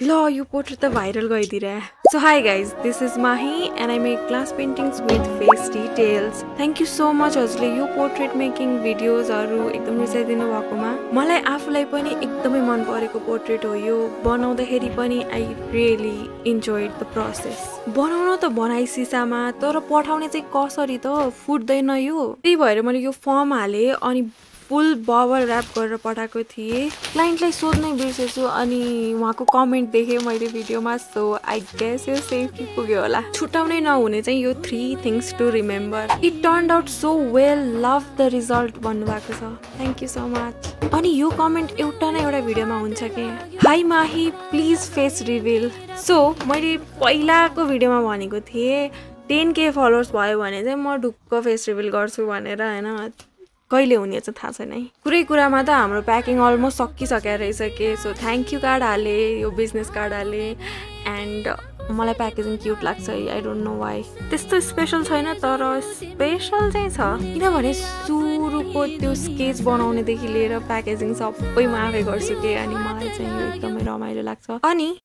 ल यो पोर्ट्रेट त viral गइदिरे So hi guys, this is Mahi and I make glass paintings with face details. Thank you so much हजुरले यो portrait making videos हरु एकदम रिसाइदिनु भएकोमा मलाई आफुलाई पनि एकदमै मन परेको पोर्ट्रेट हो यो बनाउँदाखेरि पनि I really enjoyed the process. बनाउन त बनाइ सिसामा तर पठाउने चाहिँ कसरी त फुट्दैन यो त्यही भएर मैले यो फर्म हाले अनि फुल बबल र्याप गरेर पठाएको थिए क्लाइन्टलाई सोध्नै बिर्सेछु अनि उहाँको कमेन्ट देखे मैले भिडियोमा सो आई गेस यो सेफली पुग्यो होला छुटाउनै नहुने चाहिँ यो 3 things to remember it turned out so well love the result भन्नुभएको छ थ्यांक यू सो मच अनि यो कमेन्ट एउटा न एउटा भिडियोमा हुन्छ के high Mahi please face reveal so मैले पहिलाको भिडियोमा भनेको थिए 10k फलोअर्स भयो भने चाहिँ म ढुक्क फेस रिभिल गर्छु भनेर हैन कहिले हुने चाहिँ थाहा छैन है कुरै कुरामा त हाम्रो प्याकिङ अलमोस्ट सकिसक्यो रहेछ के सो थ्यांक यू कार्ड हाले यो बिजनेस कार्ड हाले एन्ड मलाई प्याकेजिङ क्यूट लाग्छ आई डोन्ट नो व्हाई त्यस्तो स्पेशल छैन तर स्पेशल चाहिँ छ किनभने सुरुको त्यो स्केच बनाउने देखि लिएर प्याकेजिङ सबै म आफै गर्छु के अनि मलाई चाहिँ यो एकदमै रमाइलो लाग्छ अनि